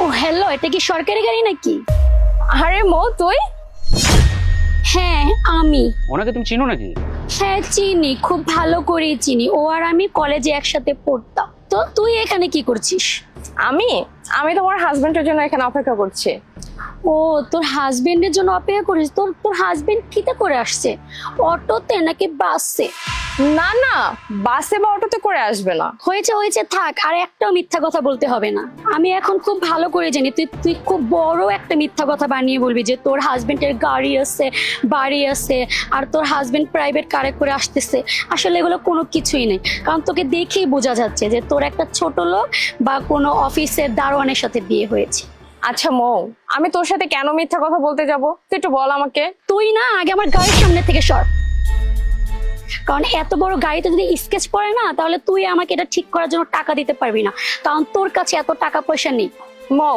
ও hello, এটা কি সরকারি গাড়ি নাকি? আরে মো তুই? হ্যাঁ আমি। ওনাকে তুমি চিনো নাকি? হ্যাঁ চিনি, খুব ভালো করেই চিনি। ও আর আমি কলেজে একসাথে পড়তাম। তো তুই এখানে কি করছিস? আমি আমি তোমার হাজবেন্ডের জন্য এখানে অপেক্ষা করছি। ও তোর হাজবেন্ডের জন্য অপেক্ষা করিস? তোর তোর হাজবেন্ড কিতে করে আসছে, অটোতে নাকি বাসে? না না, বাসে বা অটোতে করে আসবে না। হয়েছে হয়েছে, থাক, আর একটাও মিথ্যা কথা বলতে হবে না। আমি এখন খুব ভালো করে জানি তুই তুই খুব বড় একটা মিথ্যা কথা বানিয়ে বলবি যে তোর হাজবেন্ডের গাড়ি আছে, বাড়ি আছে, আর তোর হাজবেন্ড প্রাইভেট কারে করে আসতেছে। আসলে এগুলো কোনো কিছুই নেই, কারণ তোকে দেখেই বোঝা যাচ্ছে যে তোর একটা ছোট লোক বা কোনো অফিসের দারোয়ানের সাথে বিয়ে হয়েছে। আচ্ছা মো, আমি তোর সাথে কেন মিথ্যা কথা বলতে যাব তুই একটু বল আমাকে। তুই না আগে আমার গাড়ির সামনে থেকে সর, কারণ এত বড় গাড়িতে যদি স্কেচ পড়ে না, তাহলে তুই আমাকে এটা ঠিক করার জন্য টাকা দিতে পারবি না, কারণ তোর কাছে এত টাকা পয়সা নেই। মো,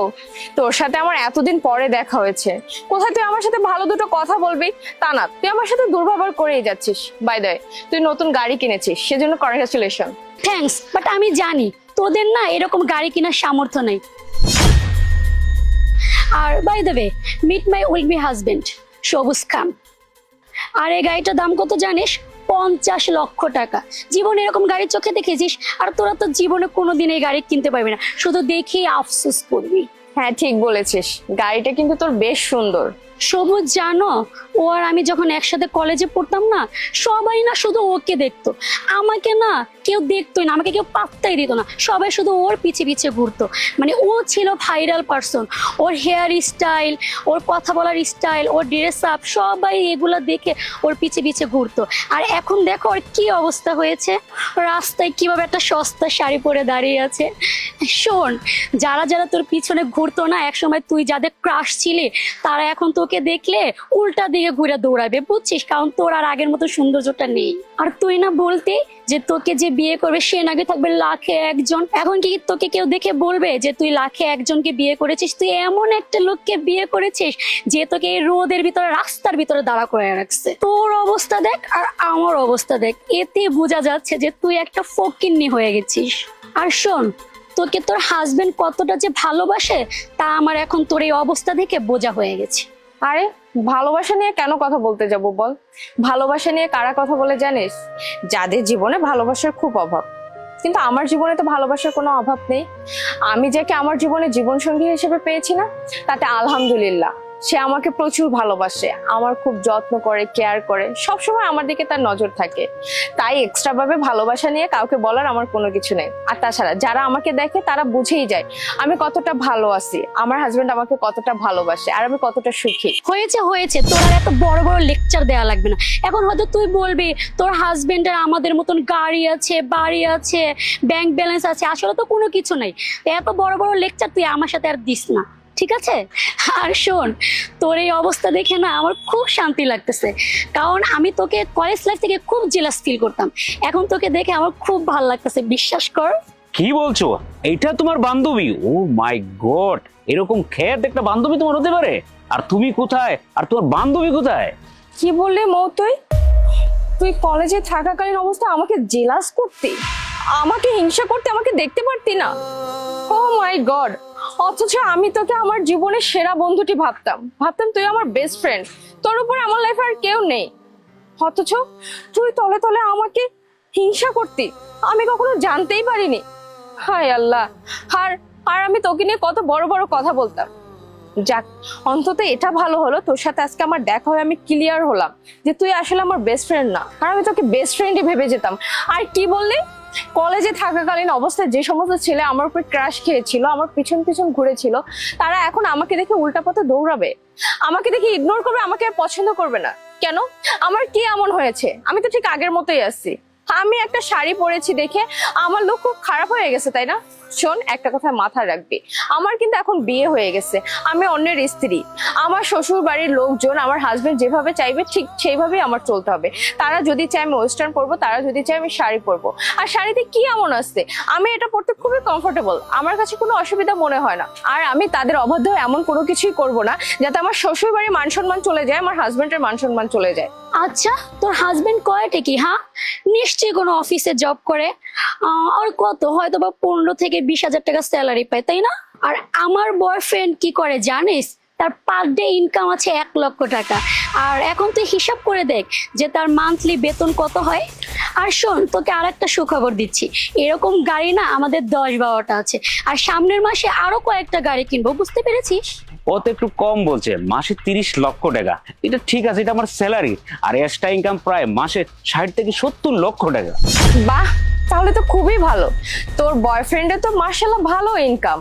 তোর সাথে আমার এতদিন পরে দেখা হয়েছে, কোথায় তুই আমার সাথে ভালো দুটো কথা বলবি তা না, তুই আমার সাথে দুর্ব্যবহার করেই যাচ্ছিস। বাই দ্য ওয়ে, তুই নতুন গাড়ি কিনেছিস, সেজন্য কংগ্রাচুলেশন। থ্যাঙ্কস, বাট আমি জানি তোদের না এরকম গাড়ি কেনার সামর্থ্য নেই। আর by the way, meet my will be husband Sabuj Khan. আর এই গাড়িটার দাম কত জানিস? 50 লক্ষ টাকা। জীবনে এরকম গাড়ি চোখে দেখেছিস? আর তোরা তো জীবনে কোনোদিন এই গাড়ি কিনতে পারবি না, শুধু দেখেই আফসোস করবি। হ্যাঁ ঠিক বলেছিস, গাড়িটা কিন্তু তোর বেশ সুন্দর। সবুজ জানো, ও আর আমি যখন একসাথে কলেজে পড়তাম না, সবাই না শুধু ওকে দেখতো, আমাকে না কেউ দেখতোই না, আমাকে কেউ পাত্তাই দিত না, সবাই শুধু ওর পিছে পিছে ঘুরতো। মানে ও ছিল ভাইরাল পারসন, ওর হেয়ার স্টাইল, ওর কথা বলার স্টাইল, ওর ড্রেস আপ, সবাই এগুলা দেখে ওর পিছে পিছে ঘুরতো। আর এখন দেখো ওর কি অবস্থা হয়েছে, রাস্তায় কিভাবে একটা সস্তা শাড়ি পরে দাঁড়িয়ে আছে। শোন, যারা যারা তোর পিছনে ঘুরতো না একসময়, তুই যাদের ক্রাশ ছিলি, তারা এখন তোকে দেখলে উল্টা দিকে ঘুরে দৌড়াবে, বুঝছিস? কারণ তোর আর আগের মতো সৌন্দর্যটা নেই। আর তুই না বলতে যে তোকে যে বিয়ে করবে সে নাকি থাকবে লাখে একজন। এখন কি তোকে কেউ দেখে বলবে যে তুই লাখে একজনকে বিয়ে করেছিস? তুই এমন একটা লোককে বিয়ে করেছিস যে তোকে এই রোদের ভিতরে, রাস্তার ভিতরে দাঁড়া করে রাখছে। তোর অবস্থা দেখ আর আমার অবস্থা দেখ, এতে বোঝা যাচ্ছে যে তুই একটা ফকিন্নি হয়ে গেছিস। আর শোন, তোকে তোর হাজবেন্ড কতটা যে ভালোবাসে তা আমার এখন তোর এই অবস্থা দেখে বোঝা হয়ে গেছে। আরে ভালোবাসা নিয়ে কেন কথা বলতে যাব বল? ভালোবাসা নিয়ে কারা কথা বলে জানিস? যাদের জীবনে ভালোবাসার খুব অভাব। কিন্তু আমার জীবনে তো ভালোবাসার কোনো অভাব নেই। আমি যাকে আমার জীবনে জীবনসঙ্গী হিসেবে পেয়েছি না, তাতে আলহামদুলিল্লাহ। সে আমাকে প্রচুর ভালোবাসে, আমার খুব যত্ন করে, কেয়ার করে, সবসময় আমার দিকে তার নজর থাকে। তাই এক্সট্রা ভাবে ভালোবাসা নিয়ে কাউকে বলার আমার কোনো কিছু নেই। আর তাছাড়া যারা আমাকে দেখে তারা বুঝেই যায় আমি কতটা ভালো আছি, আমার হাজবেন্ড আমাকে কতটা ভালোবাসে, আর আমি কতটা সুখী। হয়েছে হয়েছে, তোর আর এত বড় বড় লেকচার দেওয়া লাগবে না। এখন হয়তো তুই বলবি তোর হাজবেন্ডের আমাদের মতন গাড়ি আছে, বাড়ি আছে, ব্যাংক ব্যালেন্স আছে, আসলে তো কোনো কিছু নাই। এত বড় বড় লেকচার তুই আমার সাথে আর দিস না, ঠিক আছে? আর শোন, তোর এই অবস্থা দেখে না আমার খুব শান্তি লাগতেছে, কারণ আমি তোকে কলেজ লাইফ থেকে খুব জেলাস ফিল করতাম, এখন তোকে দেখে আমার খুব ভালো লাগতেছে, বিশ্বাস কর। কি বলছো? এইটা তোমার বান্ধবী? ও মাই গড, এরকম খ্যাত একটা বান্ধবী তোমার হতে পারে? আর তুমি কোথায়, আর তোমার বান্ধবী কোথায়? কি বললি মৌ তুই? তুই কলেজে থাকাকালীন অবস্থায় আমাকে জেলাস করতি, আমাকে হিংসা করতে, আমাকে দেখতে পারতি না? ও মাই গড! অথচ আমি তোকে আমার জীবনের সেরা বন্ধুটি ভাবতাম, ভাবতাম তুই আমার বেস্ট ফ্রেন্ড, তোর উপর আমার লাইফে আর কেউ নেই। অথচ তুই তলে তলে আমাকে হিংসা করতি, আমি কখনো জানতেই পারিনি। হায় আল্লাহ! আর আর আমি তোকে নিয়ে কত বড় বড় কথা বলতাম। যাক, অন্তত এটা ভালো হলো তোর সাথে আজকে আমার দেখা হয়ে আমি ক্লিয়ার হলাম যে তুই আসলে আমার বেস্ট ফ্রেন্ড না, আর আমি তোকে বেস্ট ফ্রেন্ডই ভেবে যেতাম। আর কি বললি, কলেজে থাকাকালীন অবস্থায় যে সমস্ত ছেলে আমার উপর ক্রাশ খেয়েছিল, আমার পিছন পিছন ঘুরেছিল, তারা এখন আমাকে দেখে উল্টা পথে দৌড়াবে, আমাকে দেখে ইগনোর করবে, আমাকে আর পছন্দ করবে না? কেন? আমার কি এমন হয়েছে? আমি তো ঠিক আগের মতোই আছি। আমি একটা শাড়ি পরেছি দেখে আমার লোক খুব খারাপ হয়ে গেছে, তাই না? শোন, একটা কথা মাথায় রাখবি, আমার কিন্তু এখন বিয়ে হয়ে গেছে, আমি অন্যের স্ত্রী। আমার শ্বশুর বাড়ির লোকজন, আমার হাজবেন্ড যেভাবে চাইবে ঠিক সেইভাবেই আমার চলতে হবে। তারা যদি চায় আমি ওয়েস্টার্ন পরবো, তারা যদি চায় আমি শাড়ি পরবো। আর শাড়িতে কি এমন আসছে, আমি এটা পরতে খুবই কমফোর্টেবল, আমার কাছে কোনো অসুবিধা মনে হয় না। আর আমি তাদের অবাধ্য হয়ে এমন কোনো কিছুই করবো না যাতে আমার শ্বশুর বাড়ির মান সম্মান চলে যায়, আমার হাজবেন্ডের মান সম্মান চলে যায়। আচ্ছা, তোর হাজবেন্ড কয়টা কি? হ্যাঁ, নিশ্চয়ই কোনো অফিসে জব করে। আর কত, হয়তো বা 15 থেকে 20,000 টাকা স্যালারি পায়, তাই না? আর আমার বয়ফ্রেন্ড কি করে জানিস? তার পার ডে ইনকাম আছে 1 লক্ষ টাকা। আর এখন তুই হিসাব করে দেখ যে তার মান্থলি বেতন কত হয়। আর শোন, তোকে আর একটা সুখবর দিচ্ছি, এরকম গাড়ি না আমাদের 10-12টা আছে, আর সামনের মাসে আরো কয়েকটা গাড়ি কিনবো, বুঝতে পেরেছিস? ও তো একটু কম বলছে, মাসে 30 লক্ষ টাকা। এটা ঠিক আছে, এটা আমার স্যালারি। আর এক্সট্রা ইনকাম প্রায় মাসে 60 থেকে 70 লক্ষ টাকা। বাহ, তাহলে তো খুবই ভালো। তোর বয়ফ্রেন্ডের তো মার্শাল্লাহ ভালো ইনকাম।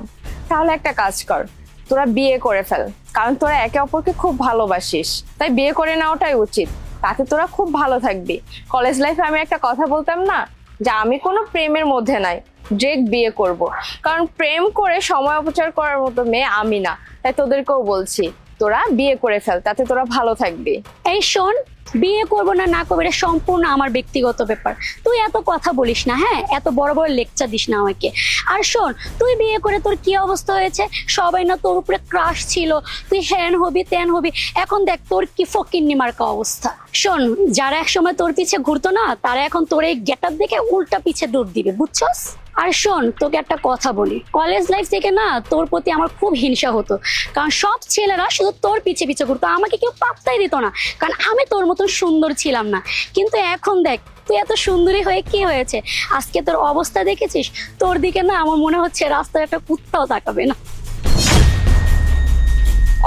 তাহলে একটা কাজ কর, তোরা বিয়ে করে ফেল, কারণ তোরা একে অপরকে খুব ভালোবাসিস, তাই বিয়ে করে নেওয়াটাই উচিত। তাতে তোরা খুব ভালো থাকবি। কলেজ লাইফে আমি একটা কথা বলতাম না, যে আমি কোনো প্রেমের মধ্যে নাই, ডিরেক্ট বিয়ে করব। কারণ প্রেম করে সময় অপচয় করার মতো মেয়ে আমি না। তাই তোদেরকেও বলছি, তোরা বিয়ে করে ফেল, তাতে তোরা ভালো থাকবি। এই শোন, বিয়ে করবো না না করবো এটা সম্পূর্ণ আমার ব্যক্তিগত ব্যাপার। তুই এত কথা বলিস না, হ্যাঁ, এত বড় বড় লেকচার দিস না আমাকে। আর শোন, তুই বিয়ে করে তোর কি অবস্থা হয়েছে, সবাই না তোর উপরে ক্রাশ ছিল, তুই হ্যান হবি ত্যান হবি, এখন দেখ তোর কি ফকিন্নি মার্কা অবস্থা। শোন, যারা একসময় তোর পিছে ঘুরতো না, তারা এখন তোর এই গেটআপ দেখে উল্টা পিছে দৌড় দিবে, বুঝছস? আর শোন, তোকে একটা কথা বলি, কলেজ লাইফ থেকে না তোর প্রতি আমার খুব হিংসা হতো, কারণ সব ছেলেরা শুধু তোর পিছে পিছে ঘুরতো, আমাকে কেউ পাত্তাই দিত না, কারণ আমি তোর মতো সুন্দর ছিলাম না। কিন্তু এখন দেখ, তুই এত সুন্দরী হয়ে কি হয়েছে, আজকে তোর অবস্থা দেখেছিস? তোর দিকে না আমার মনে হচ্ছে রাস্তায় একটা কুত্তাও তাকাবে না।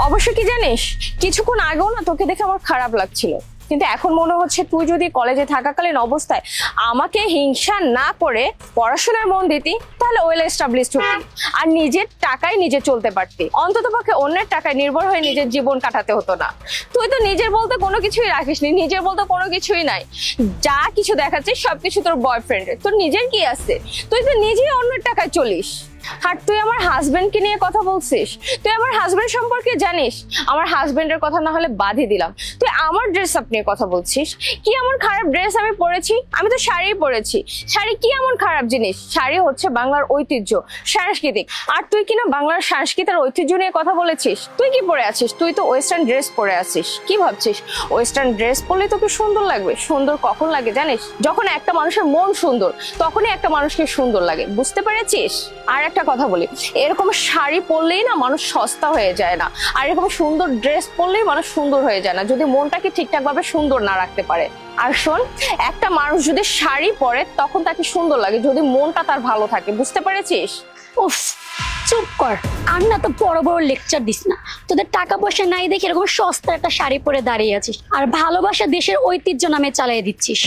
অবশ্য কি জানিস, কিছুক্ষণ আগেও না তোকে দেখে আমার খারাপ লাগছিল, কিন্তু এখন মনে হচ্ছে তুই যদি কলেজে থাকাকালীন অবস্থায় আমাকে হিংসা না করে পড়াশোনায় মন দিতি, তাহলে ওয়েল এস্টাবলিশড হতি, আর নিজের টাকায় নিজে চলতে পারতি। অন্তত পক্ষে অন্যের টাকায় নির্ভর হয়ে নিজের জীবন কাটাতে হতো না। তুই তো নিজের বলতে কোনো কিছুই রাখিসনি, নিজের বলতে কোনো কিছুই নাই। যা কিছু দেখাচ্ছিস সবকিছু তোর বয়ফ্রেন্ডের, তোর নিজের কি আছে? তুই তো নিজেই অন্যের টাকায় চলিস। আর তুই আমার হাজবেন্ডকে নিয়ে কথা বলছিস, তুই আমার হাজবেন্ড সম্পর্কে জানিস? আমার হাজবেন্ডের কথা না হলে বাদই দিলাম, তুই আমার ড্রেস আপ নিয়ে কথা বলছিস। কি এমন খারাপ ড্রেস আমি পরেছি? আমি তো শাড়ি পরেছি। শাড়ি কি এমন খারাপ জিনিস? শাড়ি হচ্ছে বাংলার ঐতিহ্য, সাংস্কৃতিক। আর তুই কিনা বাংলার সংস্কৃতির ঐতিহ্য নিয়ে কথা বলেছিস? তুই কি পরে আছিস? তুই তো ওয়েস্টার্ন ড্রেস পরে আছিস। কি ভাবছিস ওয়েস্টার্ন ড্রেস পরলে তোকে সুন্দর লাগবে? সুন্দর কখন লাগে জানিস? যখন একটা মানুষের মন সুন্দর, তখনই একটা মানুষকে সুন্দর লাগে, বুঝতে পেরেছিস? আর একটা কথা বলি, এরকম শাড়ি পরলেই না মানুষ সস্তা হয়ে যায় না, আর এরকম সুন্দর ড্রেস পরলেই মানুষ সুন্দর হয়ে যায় না, যদি মনটাকে ঠিকঠাক ভাবে সুন্দর না রাখতে পারে। আর শোন, একটা মানুষ যদি শাড়ি পরে তখন তাকে সুন্দর লাগে যদি মনটা তার ভালো থাকে, বুঝতে পেরেছিস? উফ, চুপ কর, আর না তো বড় বড় লেকচার দিস না। তোদের টাকা পয়সা নাই দেখে এরকম সস্তা একটা শাড়ি পরে দাঁড়িয়ে আছিস, আর ভালোবাসা দেশের ঐতিহ্য নামে চালিয়ে দিচ্ছিস।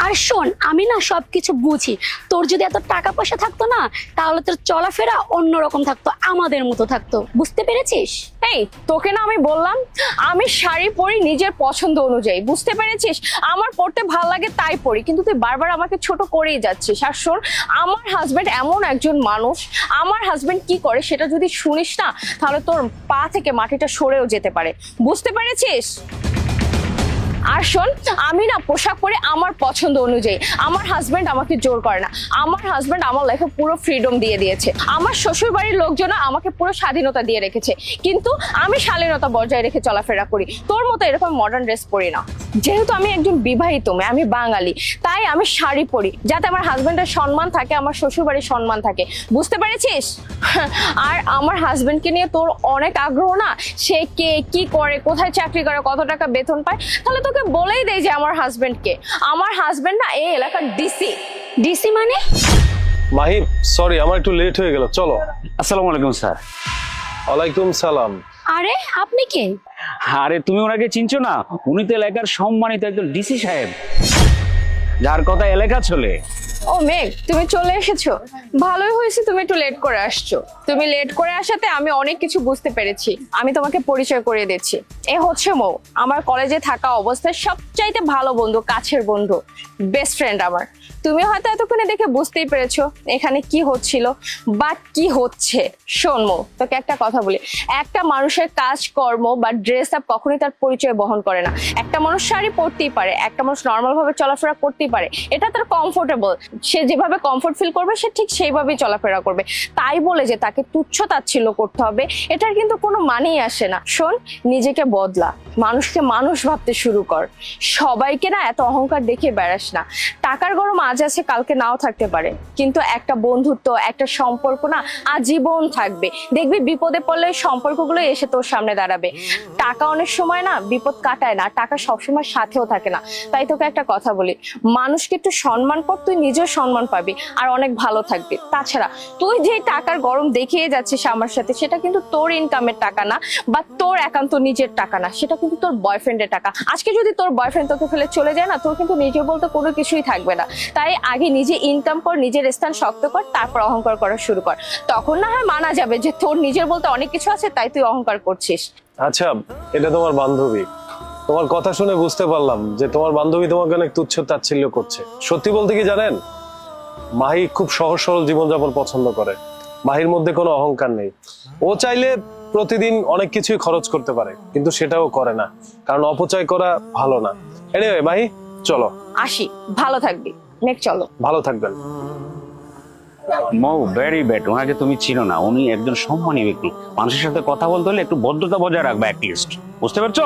আর শোন, আমি না সবকিছু বুঝি, তোর যদি এত টাকা পয়সা থাকতো না, তাহলে তোর চলাফেরা অন্যরকম থাকতো, আমাদের মতো থাকতো, বুঝতে পেরেছিস? এই, তোকে না আমি বললাম আমি শাড়ি পরি নিজের পছন্দ অনুযায়ী, বুঝতে পেরেছিস? আমার পরতে ভালো লাগে তাই পরি, কিন্তু তুই বারবার আমাকে ছোট করেই যাচ্ছিস। আর শোন, আমার হাজবেন্ড এমন একজন মানুষ, আমার হাজবেন্ড কি করে সেটা যদি শুনিস না, তাহলে তোর পা থেকে মাটিটা সরেও যেতে পারে, বুঝতে পেরেছিস? আর শোন, আমি না পোশাক পরে আমার পছন্দ অনুযায়ী, আমার হাজবেন্ড আমাকে জোর করে না। আমার হাজবেন্ড আমার লাইফে পুরো ফ্রিডম দিয়ে দিয়েছে। আমার শ্বশুর বাড়ির লোকজন আমাকে পুরো স্বাধীনতা দিয়ে রেখেছে, কিন্তু আমি শালীনতা বজায় রেখে চলাফেরা করি। তোর মতো এরকম মডার্ন ড্রেস পরি না। যেহেতু আমি একজন বিবাহিত মেয়ে, আমি বাঙালি, তাই আমি শাড়ি পরি যাতে আমার হাজবেন্ডের সম্মান থাকে, আমার শ্বশুর বাড়ির সম্মান থাকে, বুঝতে পেরেছিস? আর আমার হাজবেন্ডকে নিয়ে তোর অনেক আগ্রহ না, সে কে, কি করে, কোথায় চাকরি করে, কত টাকা বেতন পায়, তাহলে তোকে বলেই দেই যে আমার হাজবেন্ডকে। আমার হাজবেন্ড না এই এলাকার ডিসি। ডিসি মানে? মাহিব, সরি আমার একটু লেট হয়ে গেল, চলো। আসসালামু আলাইকুম স্যার। ওয়ালাইকুম সালাম। আরে আপনি কে? আরে তুমি ওনাকে চিনছো না? উনি তো এলাকার সম্মানিত একজন ডিসি সাহেব, যার কথা এলাকা চলে। ও মেঘ, তুমি চলে এসেছো, ভালোই হয়েছে তুমি একটু লেট করে আসছো। তুমি লেট করে আসাতে আমি অনেক কিছু বুঝতে পেরেছি। আমি তোমাকে পরিচয় করিয়ে দিচ্ছি, এ হচ্ছে মৌ, আমার কলেজে থাকা অবস্থায় সবচাইতে ভালো বন্ধু, কাছের বন্ধু, বেস্ট ফ্রেন্ড আমার। তুমি হয়তো এতক্ষণে দেখে বুঝতেই পেরেছো এখানে কি হচ্ছিল বা কি হচ্ছে। শোন মৌ, তোকে একটা কথা বলি, একটা মানুষের কাজকর্ম বা ড্রেস আপ কখনোই তার পরিচয় বহন করে না। একটা মানুষ শাড়ি পরতেই পারে, একটা মানুষ নর্মাল ভাবে চলাফেরা করতেই পারে, এটা তার কমফোর্টেবল, সে যেভাবে কমফোর্ট ফিল করবে সে ঠিক সেইভাবেই চলাফেরা করবে। তাই বলে যে তাকে তুচ্ছ তাচ্ছিল্য করতে হবে, এটার কিন্তু কোনো মানেই আসে না। শোন, নিজেকে বদলা, মানুষকে মানুষ ভাবতে শুরু কর, সবাইকে না এত অহংকার দেখে বেড়াস না। টাকার গরম আজ আছে কালকে নাও থাকতে পারে, কিন্তু একটা বন্ধুত্ব, একটা সম্পর্ক না আজীবন থাকবে। দেখবি বিপদে পড়লে ওই সম্পর্কগুলো এসে তোর সামনে দাঁড়াবে। টাকা অনেক সময় না বিপদ কাটায় না, টাকা সবসময় সাথেও থাকে না। তাই তোকে একটা কথা বলি, মানুষকে একটু সম্মান কর, তুই নিজেও সম্মান পাবি আর অনেক ভালো থাকবি। তাছাড়া তুই যে টাকার গরম দেখিয়ে যাচ্ছিস আমার সাথে, সেটা কিন্তু তোর ইনকামের টাকা না, বা তোর একান্ত নিজের টাকা না, সেটা কিন্তু তোর বয়ফ্রেন্ডের টাকা। আজকে যদি তোর বয়ফ্রেন্ড তোকে ফেলে চলে যায় না, তোর কিন্তু নিজে বলতে কোনো কিছুই থাকবে না। তাই আগে নিজে ইনকাম কর, নিজের স্থান শক্ত কর, তারপর অহংকার করা শুরু কর। তখন না হয় মানা যাবে যে তোর নিজের বলতে অনেক কিছু আছে, তাই তুই অহংকার করছিস। আচ্ছা, এটা তোমার বান্ধবী, তোমার কথা শুনে বুঝতে পারলাম যে তোমার বান্ধবী তোমাকে অনেক তুচ্ছ তাচ্ছিল্য করছে। সত্যি বলতে কি জানেন, মাহি খুব সহজ সরল জীবনযাপন পছন্দ করে। মাহির মধ্যে কোনো অহংকার নেই। ও চাইলে প্রতিদিন অনেক কিছুই খরচ করতে পারে, কিন্তু সেটাও করে না, কারণ অপচয় করা ভালো না। এনিওয়ে মাহি, চলো। আসি, ভালো থাকবি। নেক্সট চলো। ভালো থাকবেন। মৌ ভেরি ব্যাড, ওনাকে তুমি চিনো না, উনি একজন সম্মানী ব্যক্তি। মানুষের সাথে কথা বলতে হলে একটু ভদ্রতা বজায় রাখবে অ্যাটলিস্ট, বুঝতে পারছো?